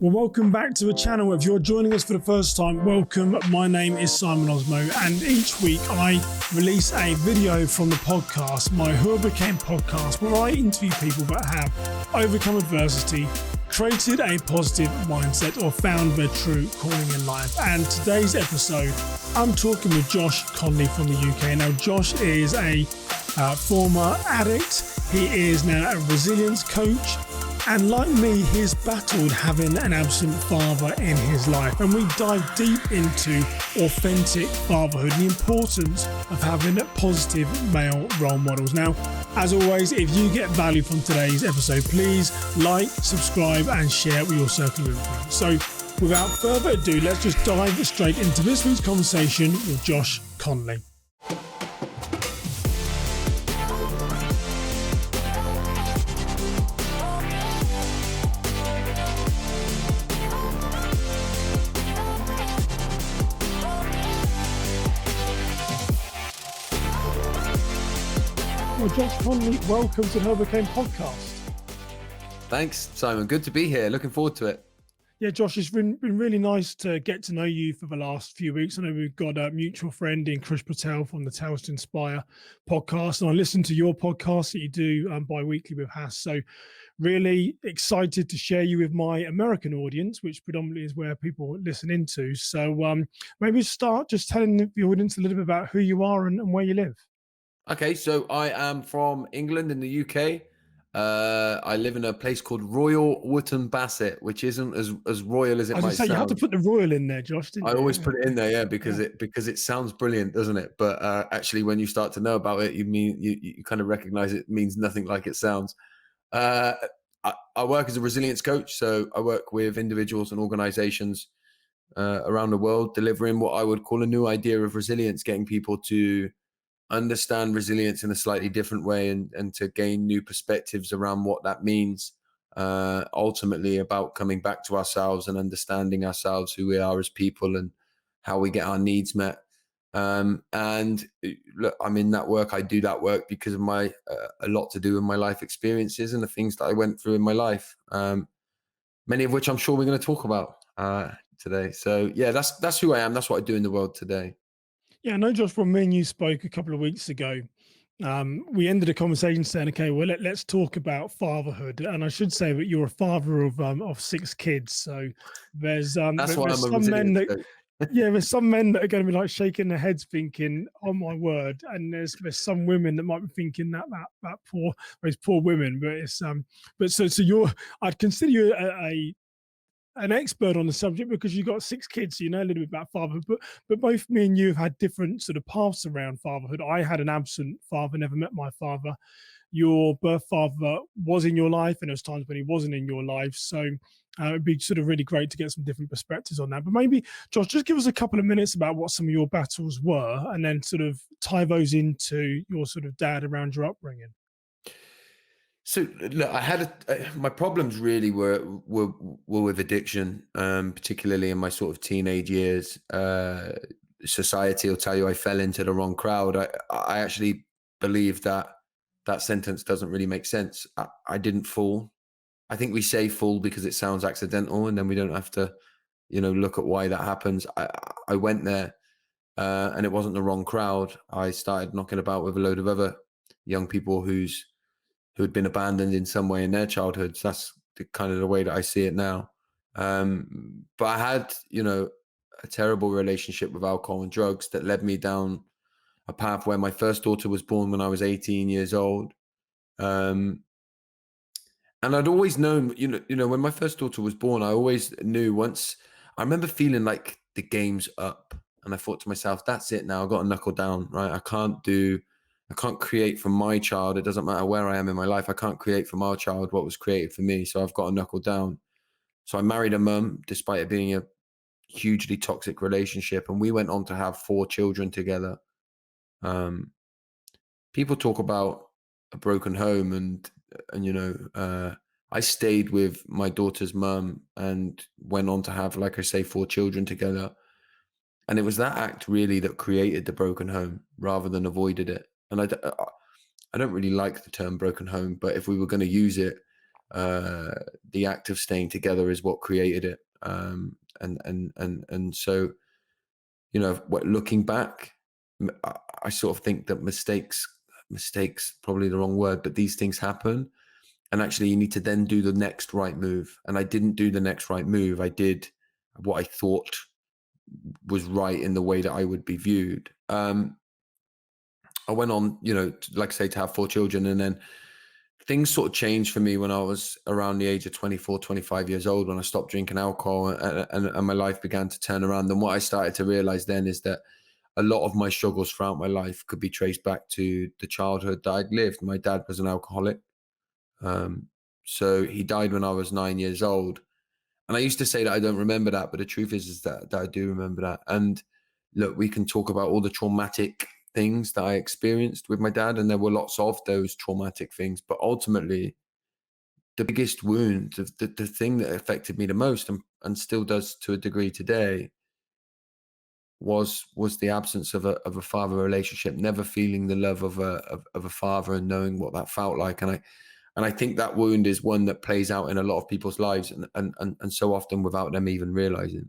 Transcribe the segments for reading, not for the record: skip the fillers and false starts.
Well, welcome back to the channel. If you're joining us for the first time, welcome. My name is Simon Osmo, and each week I release a video from the podcast, my Who Overcame podcast, where I interview people that have overcome adversity, created a positive mindset, or found their true calling in life. And today's episode, I'm talking with Josh Connolly from the UK. Now, Josh is a former addict. He is now a resilience coach. And like me, he's battled having an absent father in his life. And we dive deep into authentic fatherhood and the importance of having positive male role models. Now, as always, if you get value from today's episode, please like, subscribe, and share with your circle of influence. So without further ado, let's just dive straight into this week's conversation with Josh Connolly. Well, Josh Connolly, welcome to the Overcame podcast. Thanks, Simon. Good to be here. Looking forward to it. Yeah, Josh, it's been really nice to get to know you for the last few weeks. I know we've got a mutual friend in Chris Patel from the Tales to Inspire podcast, and I listen to your podcast that you do bi-weekly with Hass. So really excited to share you with my American audience, which predominantly is where people listen into. So maybe start just telling the audience a little bit about who you are and where you live. Okay, so I am from England in the UK. I live in a place called Royal Wootton Bassett, which isn't as royal as it might sound. You have to put the royal in there, Josh, didn't you? I always put it in there, yeah, because it sounds brilliant, doesn't it? But actually, when you start to know about it, you kind of recognize it means nothing like it sounds. I work as a resilience coach, so I work with individuals and organizations around the world, delivering what I would call a new idea of resilience, getting people to understand resilience in a slightly different way and to gain new perspectives around what that means, ultimately about coming back to ourselves and understanding ourselves, who we are as people and how we get our needs met. And look, I'm in that work. I do that work because of my a lot to do with my life experiences and the things that I went through in my life, many of which I'm sure we're going to talk about today. So yeah, that's who I am. That's what I do in the world today. Yeah, I know, Josh, when me and you spoke a couple of weeks ago, we ended the conversation saying, okay, well, let's talk about fatherhood. And I should say that you're a father of 6 kids. So there's some men that, there's some men that are going to be like shaking their heads thinking, oh my word. And there's some women that might be thinking that poor, well, it's poor women, but it's, so I'd consider you an expert on the subject because you've got 6 kids, so you know a little bit about fatherhood, but both me and you have had different sort of paths around fatherhood. I had an absent father, never met my father. Your birth father was in your life, and there was times when he wasn't in your life. So it'd be sort of really great to get some different perspectives on that. But maybe, Josh, just give us a couple of minutes about what some of your battles were, and then sort of tie those into your sort of dad around your upbringing. So look, I had my problems really were with addiction, particularly in my sort of teenage years. Society will tell you I fell into the wrong crowd. I actually believe that sentence doesn't really make sense. I didn't fall. I think we say fall because it sounds accidental, and then we don't have to, look at why that happens. I went there, and it wasn't the wrong crowd. I started knocking about with a load of other young people who had been abandoned in some way in their childhoods. That's kind of the way that I see it now. But I had, a terrible relationship with alcohol and drugs that led me down a path where my first daughter was born when I was 18 years old. And I'd always known, when my first daughter was born, I always knew I remember feeling like the game's up. And I thought to myself, that's it now. I've got to knuckle down, right? I can't create for my child. It doesn't matter where I am in my life. I can't create for my child what was created for me. So I've got to knuckle down. So I married a mum, despite it being a hugely toxic relationship. And we went on to have 4 children together. People talk about a broken home and I stayed with my daughter's mum and went on to have, like I say, 4 children together. And it was that act really that created the broken home rather than avoided it. And I don't really like the term broken home, but if we were going to use it, uh, the act of staying together is what created it. And so, looking back, I sort of think that mistakes probably the wrong word, but these things happen, and actually you need to then do the next right move. And I didn't do the next right move. I did what I thought was right in the way that I would be viewed. I went on, like I say, to have 4 children, and then things sort of changed for me when I was around the age of 24, 25 years old, when I stopped drinking alcohol, and my life began to turn around. And what I started to realize then is that a lot of my struggles throughout my life could be traced back to the childhood that I'd lived. My dad was an alcoholic. Um, so he died when I was 9 years old. And I used to say that I don't remember that, but the truth is that I do remember that. And look, we can talk about all the traumatic things that I experienced with my dad, and there were lots of those traumatic things. But ultimately, the biggest wound, the thing that affected me the most, and still does to a degree today, was the absence of a father relationship, never feeling the love of a father and knowing what that felt like. And I think that wound is one that plays out in a lot of people's lives, and so often without them even realizing.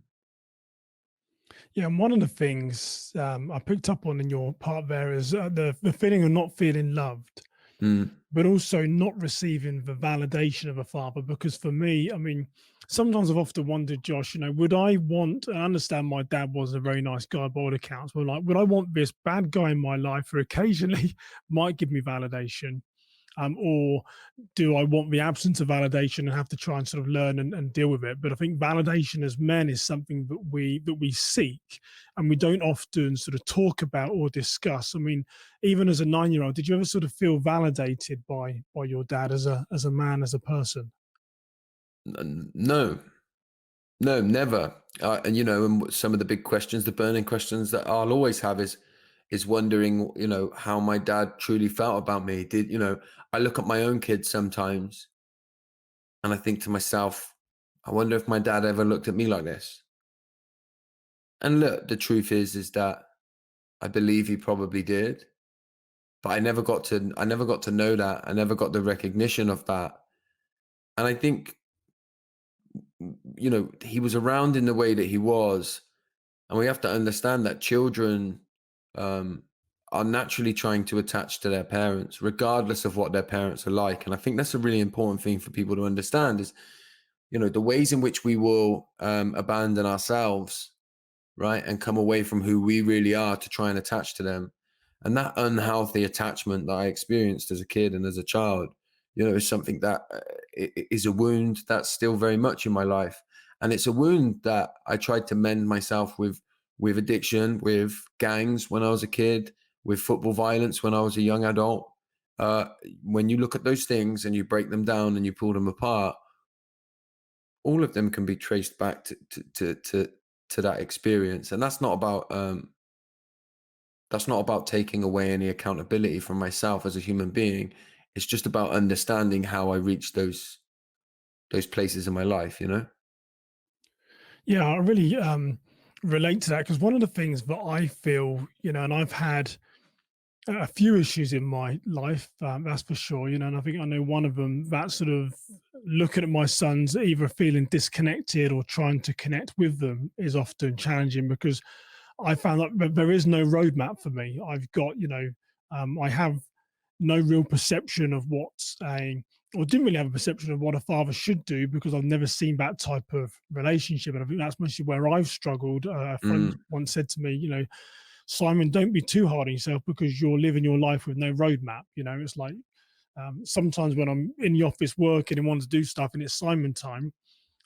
Yeah, and one of the things I picked up on in your part there is the feeling of not feeling loved, Mm, but also not receiving the validation of a father. Because for me, I mean, sometimes I've often wondered, Josh, would I want, and I understand my dad was a very nice guy by all accounts, but like, would I want this bad guy in my life who occasionally might give me validation? Or do I want the absence of validation and have to try and sort of learn and deal with it? But I think validation as men is something that we seek, and we don't often sort of talk about or discuss. I mean, even as a 9-year-old, did you ever sort of feel validated by your dad as a man, as a person? no, no, never. And some of the big questions, the burning questions that I'll always have is wondering, how my dad truly felt about me. I look at my own kids sometimes, and I think to myself, I wonder if my dad ever looked at me like this. And look, the truth is that I believe he probably did, but I never got to know that. I never got the recognition of that. And I think, he was around in the way that he was. And we have to understand that children um, are naturally trying to attach to their parents, regardless of what their parents are like. And I think that's a really important thing for people to understand is, the ways in which we will abandon ourselves, right, and come away from who we really are to try and attach to them. And that unhealthy attachment that I experienced as a kid and as a child, is something that is a wound that's still very much in my life. And it's a wound that I tried to mend myself with addiction, with gangs when I was a kid, with football violence when I was a young adult. Uh, when you look at those things and you break them down and you pull them apart, all of them can be traced back to that experience. And that's not about taking away any accountability from myself as a human being. It's just about understanding how I reached those places in my life. Yeah, I really relate to that because one of the things that I feel, and I've had a few issues in my life, that's for sure. And I think I know one of them, that sort of looking at my sons either feeling disconnected or trying to connect with them is often challenging because I found that there is no roadmap for me. I've got, I have no real perception of what's a, or didn't really have a perception of what a father should do because I've never seen that type of relationship. And I think that's mostly where I've struggled. A friend Mm. once said to me, Simon, don't be too hard on yourself because you're living your life with no roadmap. It's like sometimes when I'm in the office working and want to do stuff and it's Simon time,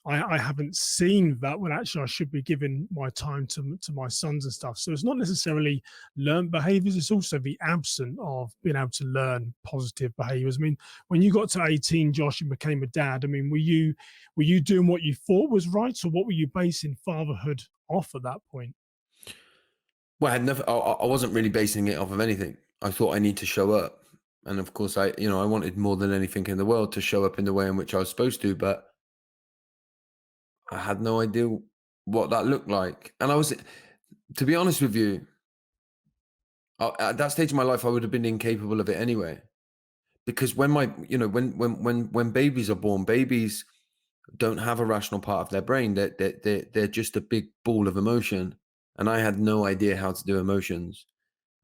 I haven't seen that when actually I should be giving my time to my sons and stuff. So it's not necessarily learned behaviors, it's also the absence of being able to learn positive behaviors. I mean, when you got to 18, Josh, and became a dad, I mean, were you doing what you thought was right, or what were you basing fatherhood off at that point? Well, I wasn't really basing it off of anything. I thought I need to show up. And of course, I wanted more than anything in the world to show up in the way in which I was supposed to, but I had no idea what that looked like. And to be honest with you, at that stage of my life, I would have been incapable of it anyway. because when my, you know, when babies are born, babies don't have a rational part of their brain. They're just a big ball of emotion. And I had no idea how to do emotions.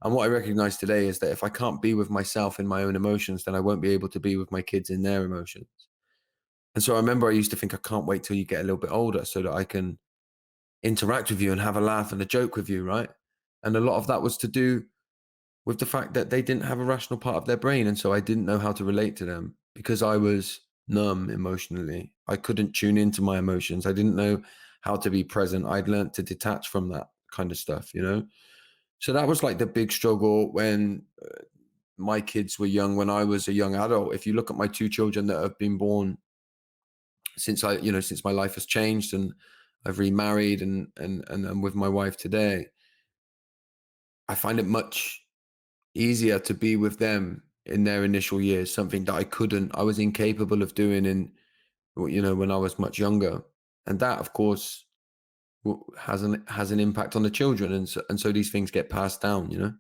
And what I recognize today is that if I can't be with myself in my own emotions, then I won't be able to be with my kids in their emotions. And so I remember I used to think, I can't wait till you get a little bit older so that I can interact with you and have a laugh and a joke with you, right? And a lot of that was to do with the fact that they didn't have a rational part of their brain. And so I didn't know how to relate to them because I was numb emotionally. I couldn't tune into my emotions. I didn't know how to be present. I'd learned to detach from that kind of stuff, you know? So that was like the big struggle when my kids were young, when I was a young adult. If you look at my two children that have been born since since my life has changed and I've remarried and I'm with my wife today, I find it much easier to be with them in their initial years, something that I was incapable of doing when I was much younger. And that, of course, has an impact on the children. And so these things get passed down, you know?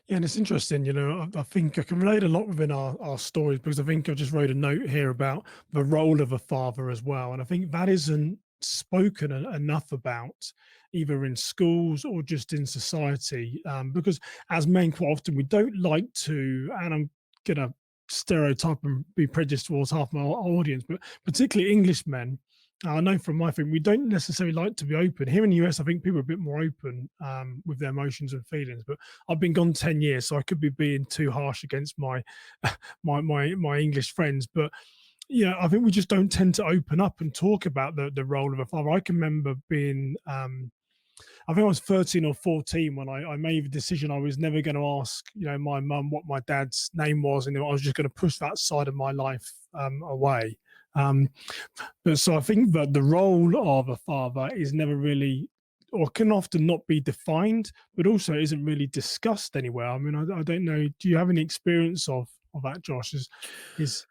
Yeah, and it's interesting, I think I can relate a lot within our stories because I think I just wrote a note here about the role of a father as well. And I think that isn't spoken enough about either in schools or just in society. Because as men, quite often, we don't like to, and I'm going to stereotype and be prejudiced towards half my audience, but particularly English men. I know from my thing, we don't necessarily like to be open. Here in the US, I think people are a bit more open with their emotions and feelings, but I've been gone 10 years, so I could be being too harsh against my my English friends. But yeah, I think we just don't tend to open up and talk about the role of a father. I can remember being I think I was 13 or 14 when I made the decision I was never going to ask, my mum what my dad's name was, and I was just going to push that side of my life away. Um, but so I think that the role of a father is never really, or can often not be defined, but also isn't really discussed anywhere. I mean, I don't know. Do you have any experience of that, Josh? Is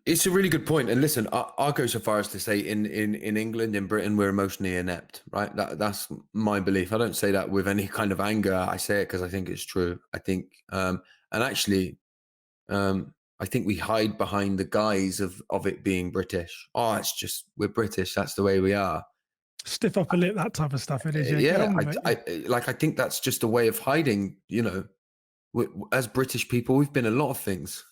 It's a really good point. And listen, I'll go so far as to say in England, in Britain, we're emotionally inept, right? That's my belief. I don't say that with any kind of anger. I say it because I think it's true. I think, and actually, I think we hide behind the guise of it being British. Oh, it's just, we're British. That's the way we are. stiff upper lip, that type of stuff? It is. Yeah, get Yeah, on with it. Yeah. I think that's just a way of hiding. As British people, we've been a lot of things.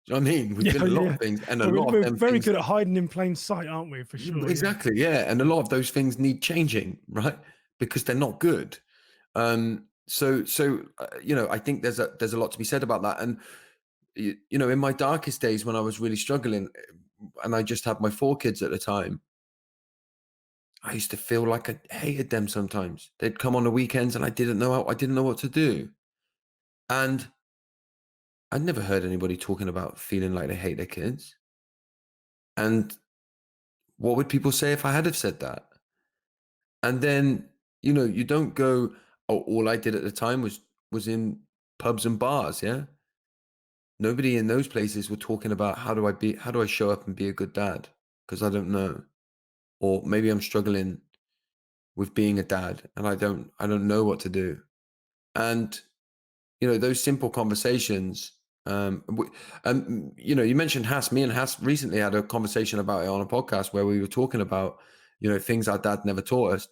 Do you know what I mean? We've Yeah, been a lot yeah. of things, and a Well, lot of we're them very things. good at hiding in plain sight, aren't we? For sure. Yeah. Exactly, yeah, and a lot of those things need changing, right? Because they're not good. I think there's a lot to be said about that. And in my darkest days when I was really struggling, and I just had my four kids at the time, I used to feel like I hated them sometimes. They'd come on the weekends and I didn't know what to do. And I'd never heard anybody talking about feeling like they hate their kids. And what would people say if I had have said that? And then, you don't go, oh, all I did at the time was in pubs and bars, yeah? Nobody in those places were talking about how do I show up and be a good dad? Because I don't know. Or maybe I'm struggling with being a dad and I don't know what to do. And those simple conversations. You mentioned Hass. Me and Hass recently had a conversation about it on a podcast where we were talking about things our dad never taught us.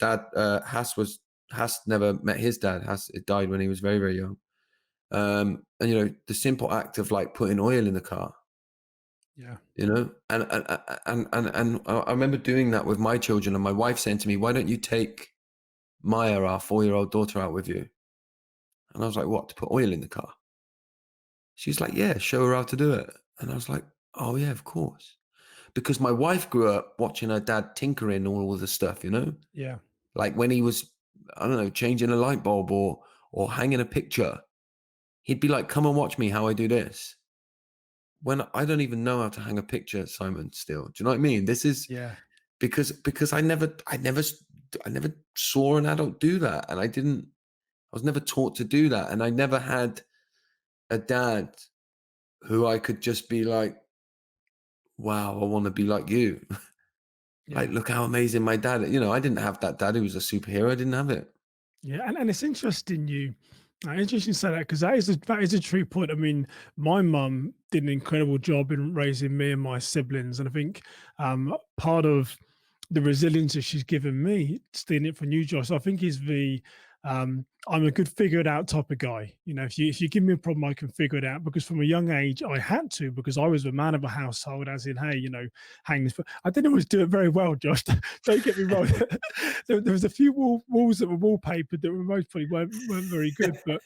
Hass never met his dad. Hass died when he was very, very young. And the simple act of like putting oil in the car. Yeah. And I remember doing that with my children, and my wife saying to me, "Why don't you take Maya, our 4-year-old daughter, out with you?" And I was like, "What, to put oil in the car?" She's like, "Yeah, show her how to do it." And I was like, "Oh yeah, of course." Because my wife grew up watching her dad tinkering all of the stuff, Yeah. like when he was, I don't know, changing a light bulb or hanging a picture, he'd be like, "Come and watch me how I do this." When I don't even know how to hang a picture, Simon, still. Do you know what I mean? This is Yeah. because I never saw an adult do that. And I was never taught to do that. And I never had a dad who I could just be like, wow, I want to be like you. Yeah. Like, look how amazing my dad. I didn't have that dad who was a superhero. I didn't have it. Yeah, and it's interesting Interesting you say that, because that is a true point. I mean, my mum did an incredible job in raising me and my siblings, and I think part of the resilience that she's given me, stealing it from you, Josh, I think is the I'm a good figure it out type of guy. You know, if you give me a problem, I can figure it out, because from a young age I had to, because I was the man of a household, as in, hey, hang this. But I didn't always do it very well, Josh. Don't get me wrong. There was a few walls that were wallpapered that were most probably weren't very good, but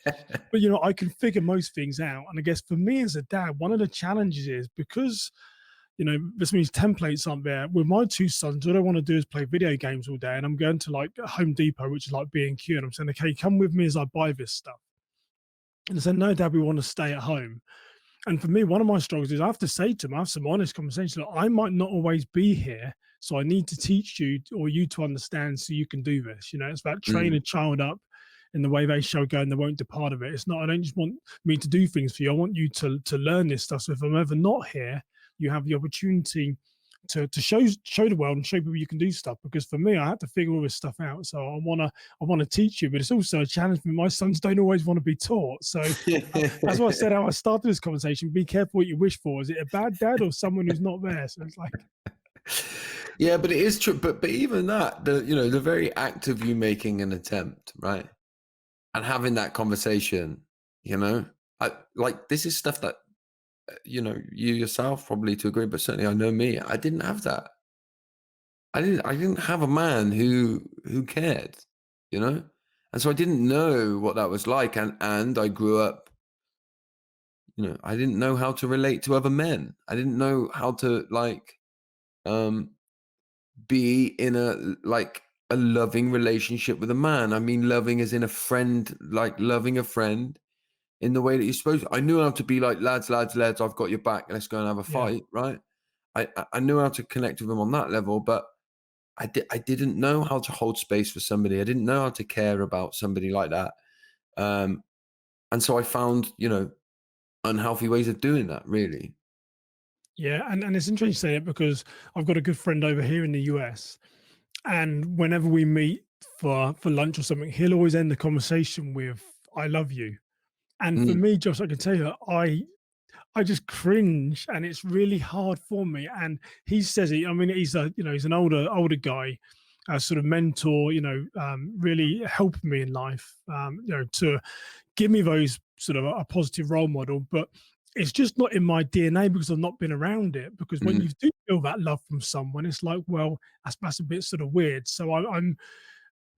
I can figure most things out. And I guess for me as a dad, one of the challenges is, because this means templates aren't there. With my two sons, all I want to do is play video games all day, and I'm going to like Home Depot, which is like B&Q, and I'm saying, okay, come with me as I buy this stuff. And they said, no, Dad, we want to stay at home. And for me, one of my struggles is I have to say to them, I have some honest conversation, like, I might not always be here, so I need to teach you, or you to understand, so you can do this. It's about train a Mm, child up in the way they shall go, and they won't depart of it. It's not, I don't just want me to do things for you. I want you to learn this stuff. So if I'm ever not here, you have the opportunity to show the world and show people you can do stuff. Because for me, I had to figure all this stuff out. So I wanna teach you, but it's also a challenge for me. My sons don't always want to be taught. So that's why I said how I started this conversation. Be careful what you wish for. Is it a bad dad or someone who's not there? So it's like, yeah, but it is true. But even that, the very act of you making an attempt, right, and having that conversation, like this is stuff that you yourself probably to agree, but certainly I know me. I didn't have that. I didn't have a man who cared, you know, and so I didn't know what that was like, and I grew up. I didn't know how to relate to other men. I didn't know how to um be in a loving relationship with a man. I mean, loving as in a friend, like loving a friend in the way that you're supposed to. I knew how to be like, lads, lads, lads, I've got your back. Let's go and have a yeah. fight, right? I knew how to connect with them on that level, but I didn't know how to hold space for somebody. I didn't know how to care about somebody like that. Um, and so I found, unhealthy ways of doing that, really. Yeah, and it's interesting you say it, because I've got a good friend over here in the US, and whenever we meet for lunch or something, he'll always end the conversation with "I love you." And for Mm, me, Josh, I can tell you, I just cringe, and it's really hard for me. And he says it. I mean, he's an older guy, a sort of mentor. Really helped me in life. To give me those sort of a positive role model, but it's just not in my DNA, because I've not been around it. Because when you mm, do feel that love from someone, it's like, well, that's a bit sort of weird. So I'm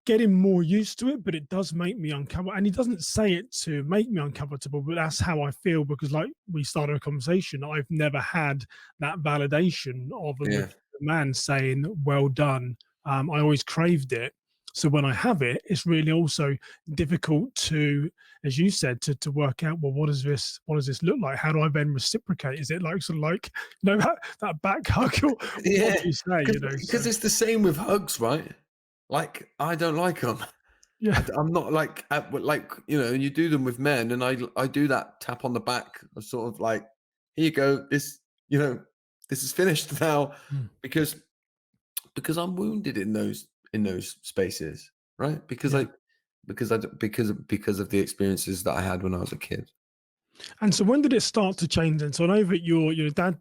getting more used to it, but it does make me uncomfortable. And he doesn't say it to make me uncomfortable, but that's how I feel, because, like we started a conversation, I've never had that validation of a yeah. mature man saying, "Well done." I always craved it. So when I have it, it's really also difficult to, as you said, to work out, well, what does this look like? How do I then reciprocate? Is it like sort of like, that back hug, or what Yeah, do you say? because So it's the same with hugs, right? Like, I don't like them. yeah, I'm not like, like, you do them with men, and I do that tap on the back, of sort of like, here you go, this is finished now, Mm. because I'm wounded in those spaces, right? Because Yeah. I because I d- because of the experiences that I had when I was a kid. And so when did it start to change then? So I know that your dad,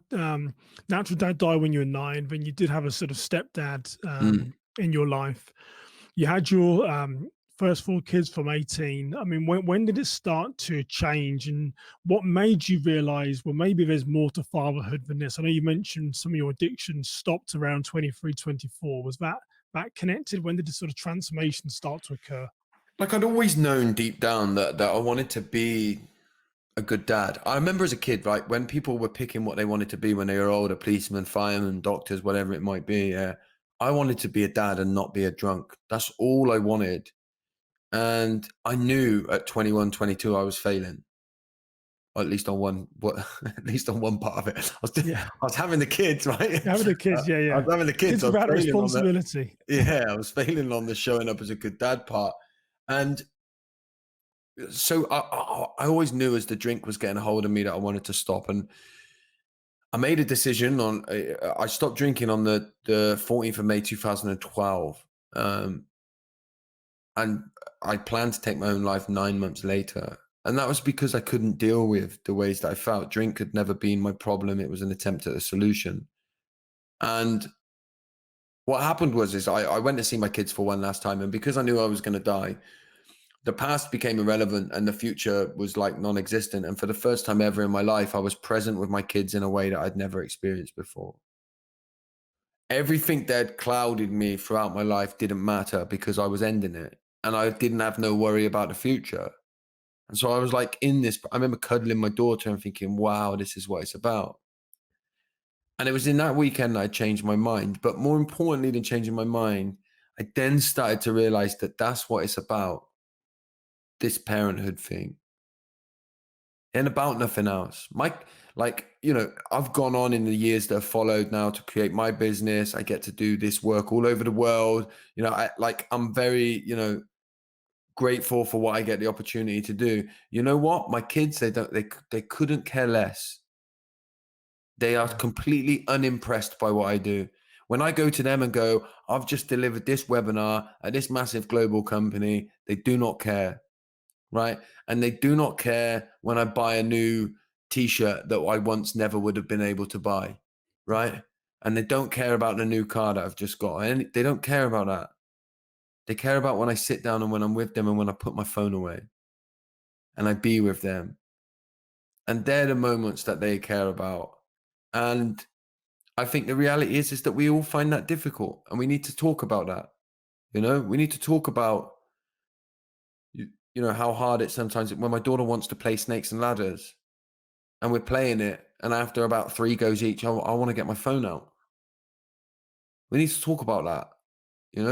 natural dad died when you were 9, then you did have a sort of stepdad Mm. in your life. You had your first 4 kids from 18. I mean, when did it start to change, and what made you realize, well, maybe there's more to fatherhood than this? I know you mentioned some of your addictions stopped around 23, 24. Was that connected? When did the sort of transformation start to occur? Like, I'd always known deep down that I wanted to be a good dad. I remember as a kid, right, when people were picking what they wanted to be when they were older, policemen, firemen, doctors, whatever it might be. I wanted to be a dad and not be a drunk. That's all I wanted. And I knew at 21, 22, I was failing. Or at least on one, at least on one part of it. Yeah. I was having the kids, right? Having the Uh, kids, yeah, I yeah. was having the kids. Kids I was about failing on the, responsibility. yeah, I was failing on the showing up as a good dad part. And so I always knew as the drink was getting a hold of me that I wanted to stop. And I made a decision on, I stopped drinking on the 14th of May, 2012. Um, and I planned to take my own life 9 months later. And that was because I couldn't deal with the ways that I felt. Drink had never been my problem. It was an attempt at a solution. And what happened was, I went to see my kids for one last time. And because I knew I was going to die, the past became irrelevant and the future was like non-existent. And for the first time ever in my life, I was present with my kids in a way that I'd never experienced before. Everything that had clouded me throughout my life didn't matter because I was ending it. And I didn't have no worry about the future. And so I was like in this, I remember cuddling my daughter and thinking, wow, this is what it's about. And it was in that weekend that I changed my mind. But more importantly than changing my mind, I then started to realize that that's what it's about, this parenthood thing. And about nothing else. I've gone on in the years that have followed now to create my business. I get to do this work all over the world. I'm very, grateful for what I get the opportunity to do. You know what? My kids, they couldn't care less. They are Yeah. completely unimpressed by what I do. When I go to them and go, I've just delivered this webinar at this massive global company, they do not care, right? And they do not care when I buy a new t-shirt that I once never would have been able to buy, right? And they don't care about the new car that I've just got. And they don't care about that. They care about when I sit down and when I'm with them and when I put my phone away and I be with them. And they're the moments that they care about. And I think the reality is that we all find that difficult and we need to talk about that. We need to talk about, how hard it sometimes when my daughter wants to play snakes and ladders and we're playing it. And after about 3 goes each, I want to get my phone out. We need to talk about that,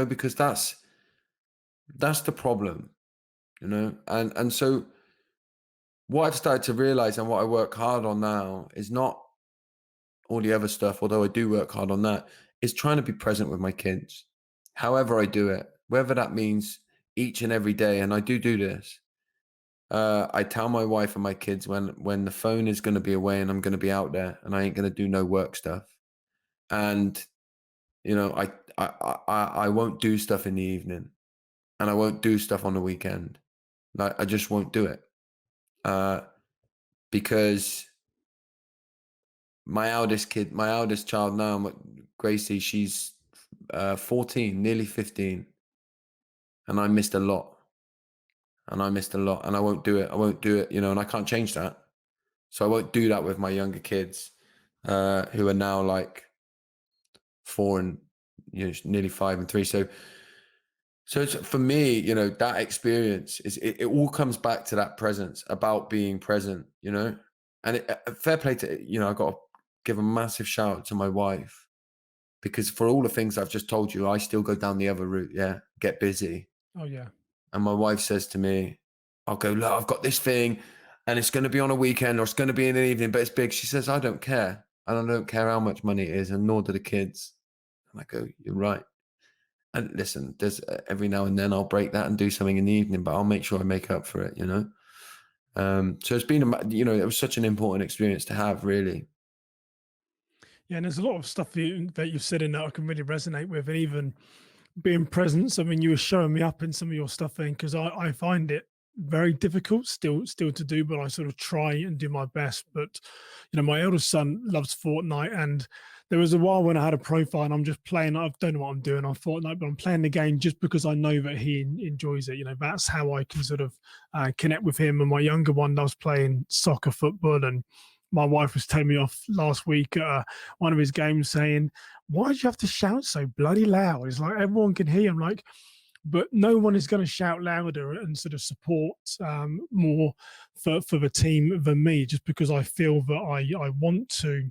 because that's the problem, and so what I've started to realize and what I work hard on now is not all the other stuff, although I do work hard on that, is trying to be present with my kids, however I do it, whether that means each and every day. And I do this. I tell my wife and my kids when the phone is going to be away and I'm going to be out there and I ain't going to do no work stuff. And, I won't do stuff in the evening and I won't do stuff on the weekend. Like, I just won't do it. Because my eldest child now, Gracie, she's 14, nearly 15. And I missed a lot. And I won't do it. And I can't change that. So I won't do that with my younger kids, who are now like 4 and nearly 5 and 3. So it's, for me, that experience it all comes back to that presence, about being present, and fair play to, I got to give a massive shout out to my wife, because for all the things I've just told you, I still go down the other route. Yeah. Get busy. Oh yeah. And my wife says to me, I'll go, look, I've got this thing and it's going to be on a weekend or it's going to be in an evening, but it's big. She says, I don't care. And I don't care how much money it is, and nor do the kids. And I go, you're right. And listen, there's every now and then I'll break that and do something in the evening, but I'll make sure I make up for it, So it's been, it was such an important experience to have, really. Yeah, and there's a lot of stuff that you've said in that I can really resonate with, and even being present. I mean, you were showing me up in some of your stuff then, because I find it very difficult still to do, but I sort of try and do my best. But my eldest son loves Fortnite, and there was a while when I had a profile and I'm just playing. I don't know what I'm doing on Fortnite, but I'm playing the game just because I know that he enjoys it. That's how I can sort of connect with him. And my younger one loves playing soccer, football, and my wife was telling me off last week at one of his games saying, why do you have to shout so bloody loud? It's like everyone can hear. I'm like, but no one is going to shout louder and sort of support more for the team than me, just because I feel that I want to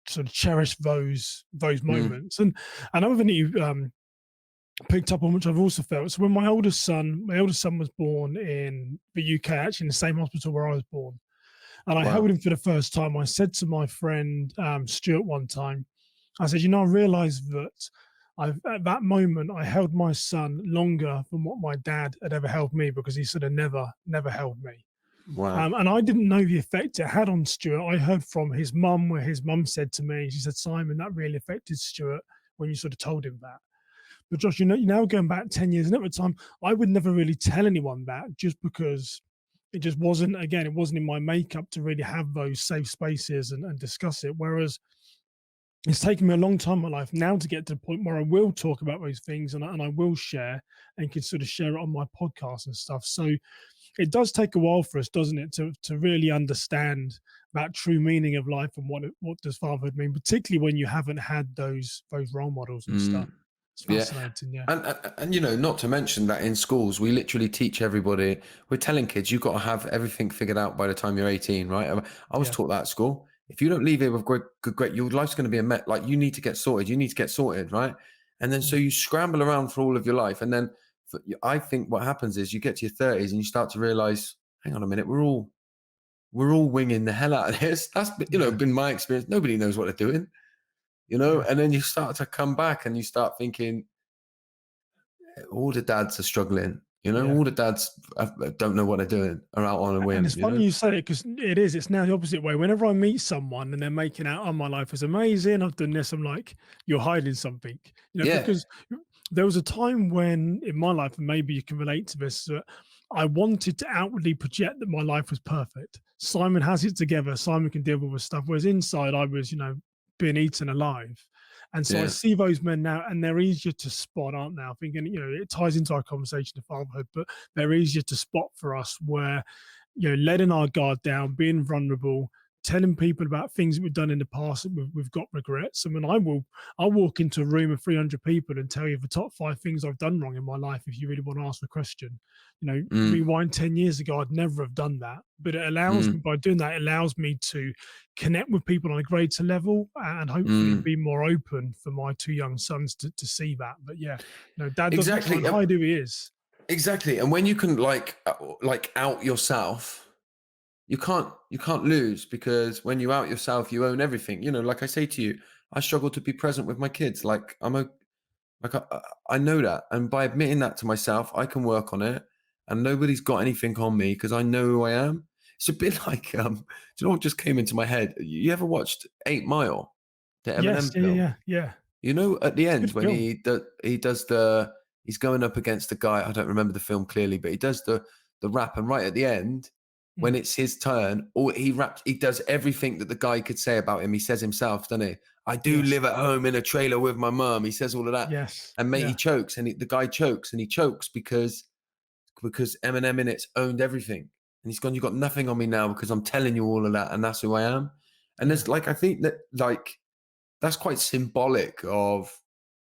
sort of cherish those moments. And another thing you picked up on, which I've also felt, so when my oldest son was born in the UK, actually in the same hospital where I was born, and I held him for the first time. I said to my friend Stuart one time, I said, I realized that at that moment, I held my son longer than what my dad had ever held me, because he sort of never held me. Wow. And I didn't know the effect it had on Stuart. I heard from his mum, where his mum said to me, she said, Simon, that really affected Stuart when you sort of told him that. But Josh, you now going back 10 years, and at the time, I would never really tell anyone that, just because it just wasn't, again, it wasn't in my makeup to really have those safe spaces and discuss it. Whereas it's taken me a long time in my life now to get to the point where I will talk about those things, and I will share and can sort of share it on my podcast and stuff. So it does take a while for us, doesn't it, to really understand that true meaning of life and what does fatherhood mean, particularly when you haven't had those role models and stuff. Mm. It's Yeah. fascinating, yeah. And not to mention that in schools, we literally teach everybody, we're telling kids, you've got to have everything figured out by the time you're 18, right? I was Yeah. taught that at school. If you don't leave here with great, your life's going to be a met. Like, you need to get sorted. You need to get sorted, right? And then so Mm. you scramble around for all of your life. And then I think what happens is you get to your 30s and you start to realize, hang on a minute, we're all winging the hell out of this. That's, Yeah. been my experience. Nobody knows what they're doing, Yeah. and then you start to come back and you start thinking, all the dads are struggling. Yeah. All the dads don't know what they're doing, are out on a And whim. it's funny you say it, because it's now the opposite way. Whenever I meet someone and they're making out, oh, my life is amazing, I've done this, I'm like, you're hiding something, Yeah, because there was a time when in my life, and maybe you can relate to this, I wanted to outwardly project that my life was perfect. Simon has it together. Simon can deal with stuff. Whereas inside, I was, being eaten alive. And so I yeah, see those men now, and they're easier to spot, aren't they? I think, and it ties into our conversation of fatherhood, but they're easier to spot for us, where letting our guard down, being vulnerable, telling people about things that we've done in the past that we've got regrets. I mean, I'll walk into a room of 300 people and tell you the top 5 things I've done wrong in my life, if you really want to ask the question. mm, Rewind 10 years ago, I'd never have done that. But it allows me, mm, by doing that, it allows me to connect with people on a greater level, and hopefully mm. be more open for my 2 young sons to see that. But yeah, dad doesn't try Exactly, and hide who he is. exactly. And when you can like out yourself, you can't lose, because when you out yourself, you own everything. Like I say to you, I struggle to be present with my kids. Like, I know that, and by admitting that to myself, I can work on it, and nobody's got anything on me because I know who I am. It's a bit like, do you know what just came into my head? You ever watched 8 Mile, the Yes, Eminem yeah, yeah, film? yeah, yeah. At the end Good when film. he's going up against the guy. I don't remember the film clearly, but he does the rap, and right at the end, when Mm. it's his turn, or he does everything that the guy could say about him. He says himself, doesn't he? I do Yes, live at home in a trailer with my mum. He says all of that, yes, and mate, he yeah, chokes, and the guy chokes, and he chokes because Eminem in it's owned everything, and he's gone. You got nothing on me now because I'm telling you all of that, and that's who I am. And yeah. there's like, I think that, like, that's quite symbolic of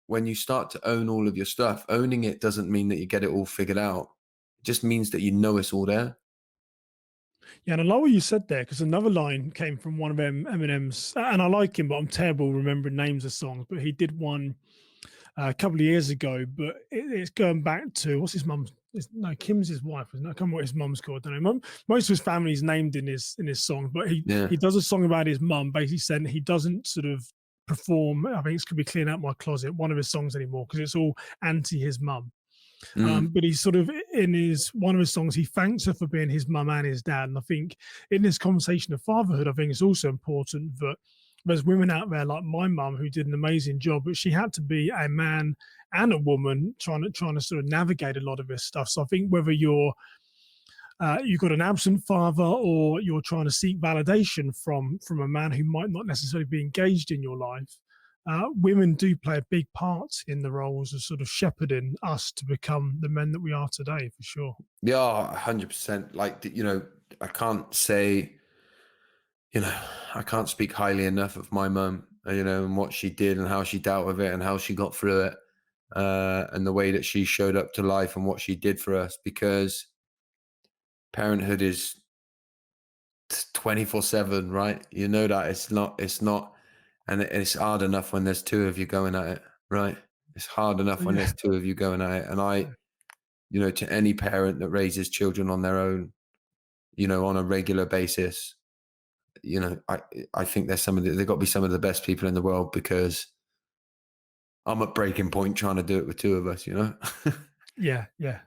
when you start to own all of your stuff. Owning it doesn't mean that you get it all figured out. It just means that you know it's all there. Yeah, and I love what you said there, because another line came from one of Eminem's, and I like him, but I'm terrible remembering names of songs. But he did one a couple of years ago, but it's going back to, what's his mum's? No, Kim's his wife, isn't it? I can't remember what his mum's called. I don't know. Most of his family's named in his song, but he Yeah. he does a song about his mum, basically saying he doesn't sort of perform. I think it's could be clean out my closet, one of his songs anymore, because it's all anti his mum. Mm, But he's sort of, in his one of his songs, he thanks her for being his mum and his dad. And I think in this conversation of fatherhood, I think it's also important that there's women out there like my mum who did an amazing job, but she had to be a man and a woman trying to sort of navigate a lot of this stuff. So I think whether you've got an absent father, or you're trying to seek validation from a man who might not necessarily be engaged in your life, women do play a big part in the roles of sort of shepherding us to become the men that we are today, for sure. yeah, 100%. Like, I can't say, I can't speak highly enough of my mum, and what she did and how she dealt with it and how she got through it, and the way that she showed up to life and what she did for us, because parenthood is 24/7, right? You know that it's not, and it's hard enough when there's two of you going at it, right? It's hard enough when Yeah, there's two of you going at it. And to any parent that raises children on their own, on a regular basis, I think they've got to be some of the best people in the world, because I'm at breaking point trying to do it with two of us. yeah, yeah.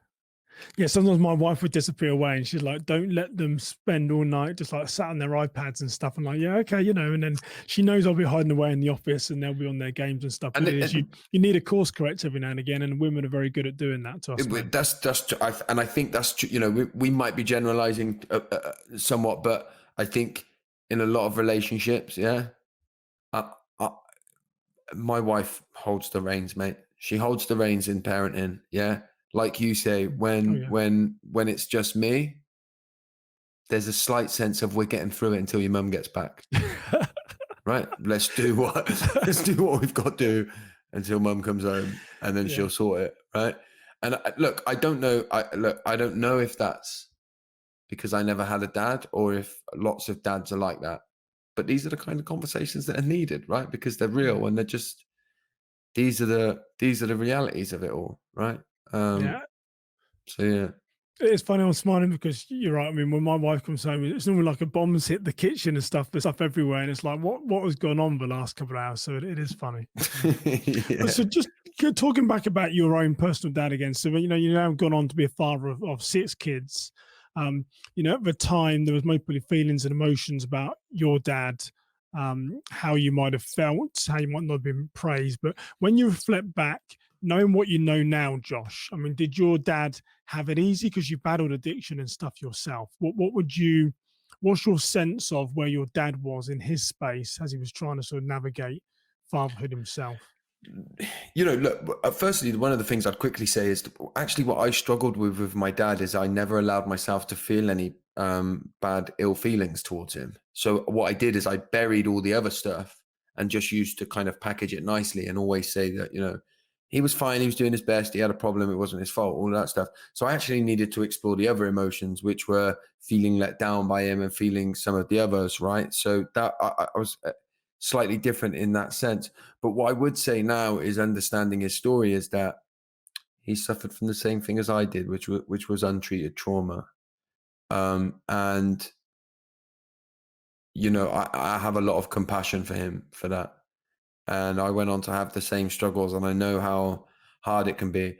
Yeah, sometimes my wife would disappear away and she's like, don't let them spend all night just like sat on their iPads and stuff. I'm like, yeah, okay, and then she knows I'll be hiding away in the office and they'll be on their games and stuff. And But it is you need a course correct every now and again, and women are very good at doing that to us men. and I think that's true. We might be generalizing somewhat, but I think in a lot of relationships, yeah, I, I, my wife holds the reins, mate. She holds the reins in parenting. Yeah, like you say, Oh when it's just me, there's a slight sense of we're getting through it until your mum gets back. yeah. Right? Let's do what we've got to do until mum comes home, and then Yeah. she'll sort it. Right? And look, I don't know. I don't know if that's because I never had a dad, or if lots of dads are like that. But these are the kind of conversations that are needed, right? Because they're real, and they're just these are the realities of it all, right? Yeah. So yeah. It's funny, I'm smiling because you're right. I mean, when my wife comes home, it's normally like a bomb's hit the kitchen and stuff. There's stuff everywhere, and it's like, what has gone on the last couple of hours? So it is funny. Yeah. So just talking back about your own personal dad again. So you now gone on to be a father of 6 kids. At the time there was mostly feelings and emotions about your dad, how you might have felt, how you might not have been praised. But when you reflect back, knowing what you know now, Josh, I mean, did your dad have it easy because you battled addiction and stuff yourself? What's your sense of where your dad was in his space as he was trying to sort of navigate fatherhood himself? Look, firstly, one of the things I'd quickly say is actually what I struggled with my dad is I never allowed myself to feel any bad, ill feelings towards him. So what I did is I buried all the other stuff and just used to kind of package it nicely and always say that, he was fine, he was doing his best, he had a problem, it wasn't his fault, all that stuff. So I actually needed to explore the other emotions, which were feeling let down by him and feeling some of the others, right? So that I was slightly different in that sense. But what I would say now is understanding his story is that he suffered from the same thing as I did, which was untreated trauma. And I have a lot of compassion for him for that. And I went on to have the same struggles, and I know how hard it can be.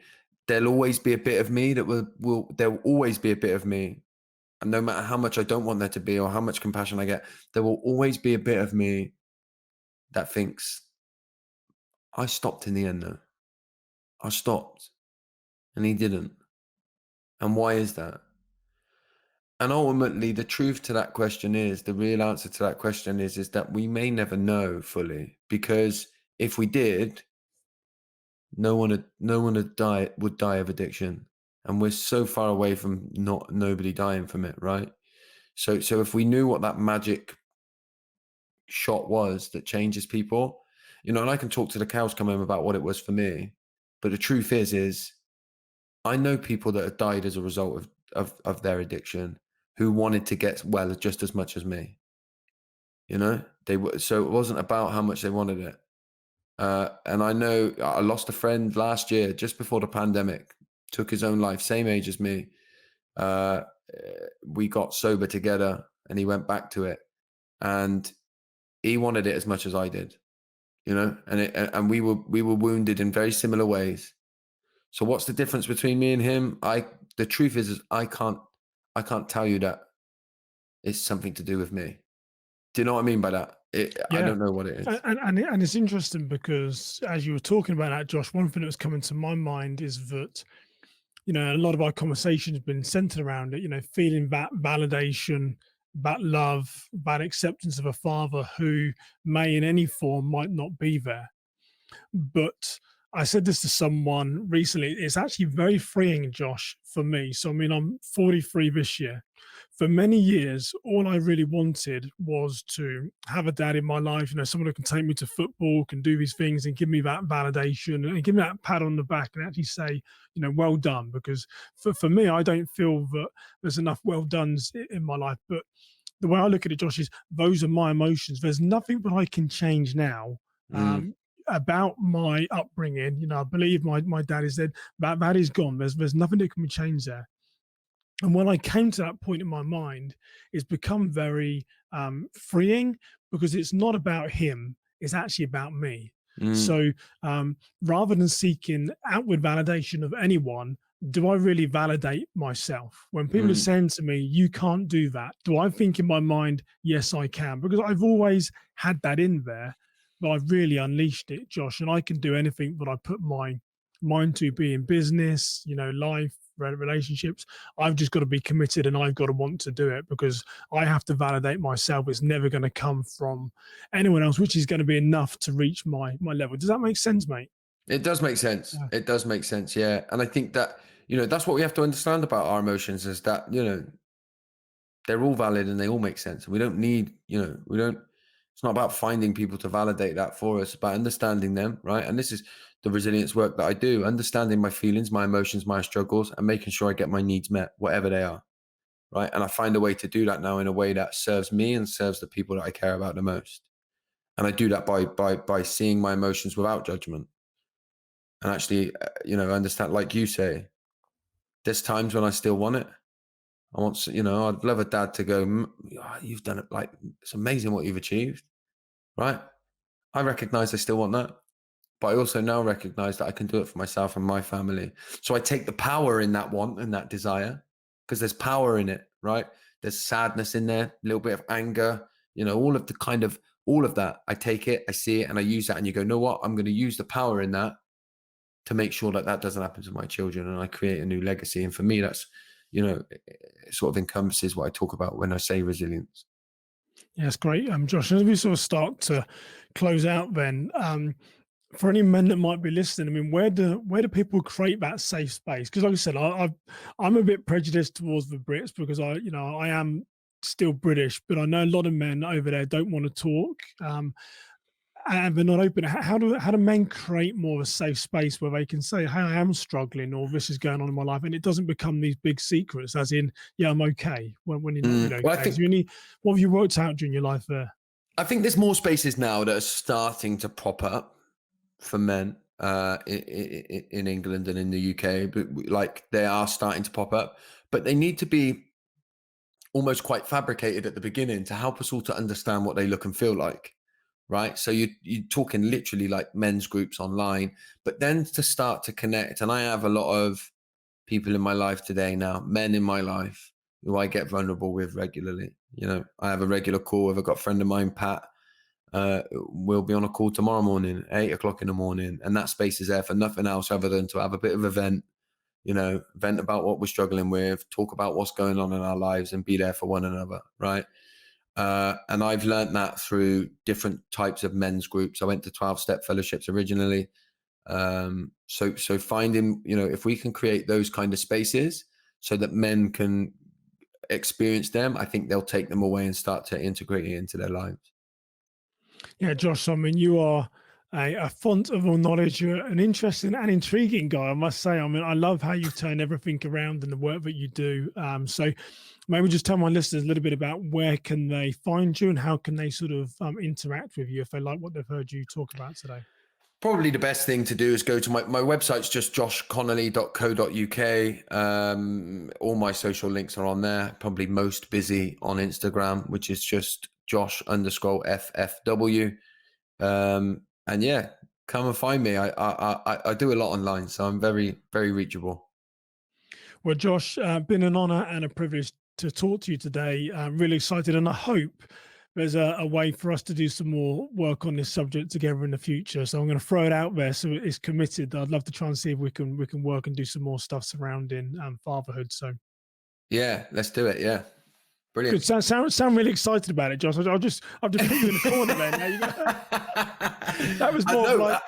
There'll always be a bit of me that there will always be a bit of me. And no matter how much I don't want there to be or how much compassion I get, there will always be a bit of me that thinks, I stopped in the end though. I stopped and he didn't. And why is that? And ultimately, the truth to that question is, the real answer to that question is that we may never know fully, because if we did, no one would die of addiction. And we're so far away from nobody dying from it, right? So if we knew what that magic shot was that changes people, and I can talk to the cows come home about what it was for me. But the truth is I know people that have died as a result of their addiction who wanted to get well just as much as me. So it wasn't about how much they wanted it. And I know I lost a friend last year, just before the pandemic, took his own life, same age as me. We got sober together and he went back to it, and he wanted it as much as I did, and we were wounded in very similar ways. So what's the difference between me and him? The truth is I can't tell you that it's something to do with me. Do you know what I mean by that? I Yeah. don't know what it is. And it's interesting because as you were talking about that, Josh, one thing that was coming to my mind is that, a lot of our conversation has been centered around it, feeling that validation, that love, that acceptance of a father who may in any form might not be there. But I said this to someone recently. It's actually very freeing, Josh, for me. So, I mean, I'm 43 this year. For many years, all I really wanted was to have a dad in my life, someone who can take me to football, can do these things and give me that validation and give me that pat on the back and actually say, well done. Because for me, I don't feel that there's enough well dones in my life. But the way I look at it, Josh, is those are my emotions. There's nothing that I can change now. Mm, About my upbringing, I believe my dad is dead. That is gone. There's nothing that can be changed there. And when I came to that point in my mind, it's become very freeing because it's not about him; it's actually about me. mm, So rather than seeking outward validation of anyone, do I really validate myself? When people are saying to me, you can't do that, do I think in my mind, yes, I can? Because I've always had that in there, but I've really unleashed it, Josh, and I can do anything that I put my mind to, be in business, life, relationships. I've just got to be committed and I've got to want to do it, because I have to validate myself. It's never going to come from anyone else, which is going to be enough to reach my level. Does that make sense, mate? It does make sense. Yeah. It does make sense. Yeah. And I think that, that's what we have to understand about our emotions, is that, they're all valid and they all make sense. And we don't need, it's not about finding people to validate that for us, but understanding them. Right. And this is the resilience work that I do, understanding my feelings, my emotions, my struggles, and making sure I get my needs met, whatever they are. Right. And I find a way to do that now in a way that serves me and serves the people that I care about the most. And I do that by seeing my emotions without judgment. And actually, understand, like you say, there's times when I still want it. I want, I'd love a dad to go, you've done it. Like, it's amazing what you've achieved. Right. I recognize I still want that, but I also now recognize that I can do it for myself and my family. So I take the power in that want and that desire, because there's power in it. Right. There's sadness in there, a little bit of anger, all of that. I take it, I see it, and I use that. And you go, know what? I'm going to use the power in that to make sure that that doesn't happen to my children, and I create a new legacy. And for me, that's, it sort of encompasses what I talk about when I say resilience. Yeah, that's great. Josh, as we sort of start to close out then, for any men that might be listening, I mean, where do people create that safe space? Because like I said, I'm a bit prejudiced towards the Brits, because I am still British, but I know a lot of men over there don't want to talk. And they're not open. How do men create more of a safe space where they can say, hey, I am struggling, or this is going on in my life, and it doesn't become these big secrets, as in, yeah, I'm okay, when you're not really okay. Well, I think, what have you worked out during your life there? I think there's more spaces now that are starting to pop up for men in England and in the UK, but like, they are starting to pop up, but they need to be almost quite fabricated at the beginning to help us all to understand what they look and feel like. Right. So you're talking literally like men's groups online, but then to start to connect. And I have a lot of people in my life today now, men in my life, who I get vulnerable with regularly. I have a regular call with, I've got a friend of mine, Pat. We'll be on a call tomorrow morning, 8 o'clock in the morning. And that space is there for nothing else other than to have a bit of a vent, vent about what we're struggling with, talk about what's going on in our lives, and be there for one another. Right. And I've learned that through different types of men's groups. I went to 12-step fellowships originally. So finding, if we can create those kind of spaces so that men can experience them, I think they'll take them away and start to integrate it into their lives. Yeah, Josh, I mean, you are a font of all knowledge. You're an interesting and intriguing guy, I must say. I mean, I love how you turn everything around and the work that you do. So maybe just tell my listeners a little bit about where can they find you and how can they sort of interact with you if they like what they've heard you talk about today. Probably the best thing to do is go to my website's just joshconnolly.co.uk. All my social links are on there. Probably most busy on Instagram, which is just Josh_FFW. And yeah, come and find me. I do a lot online, so I'm very, very reachable. Well, Josh, been an honor and a privilege to talk to you today. I'm really excited, and I hope there's a way for us to do some more work on this subject together in the future. So I'm going to throw it out there so it's committed. I'd love to try and see if we can work and do some more stuff surrounding fatherhood. So yeah, let's do it. Yeah. Brilliant. Good. Sound really excited about it, Josh. I've just put you in the corner there. That was more like,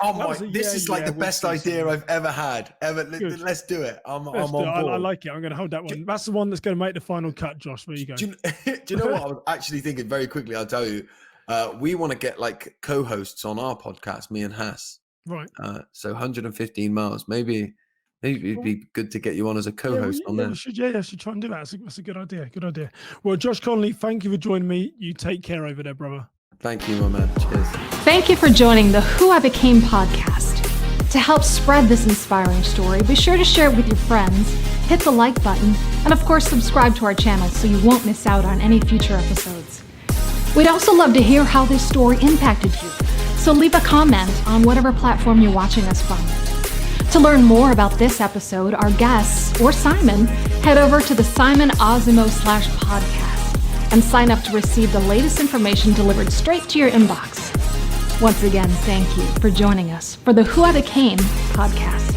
this is like the best idea I've ever had. Let's do it. I'm on board. I like it. I'm going to hold that one. That's the one that's going to make the final cut, Josh. There you go. Do you know what I was actually thinking? Very quickly, I'll tell you. We want to get like co-hosts on our podcast, me and Hass. Right. So 115 miles, maybe it'd be good to get you on as a co-host on there. I should try and do that. That's a good idea. Good idea. Well, Josh Connolly, thank you for joining me. You take care over there, brother. Thank you, my man. Cheers. Thank you for joining the Who I Became podcast. To help spread this inspiring story, be sure to share it with your friends, hit the like button, and of course, subscribe to our channel so you won't miss out on any future episodes. We'd also love to hear how this story impacted you, so leave a comment on whatever platform you're watching us from. To learn more about this episode, our guests, or Simon, head over to the Simon Osimo/podcast and sign up to receive the latest information delivered straight to your inbox. Once again, thank you for joining us for the Who I Became podcast.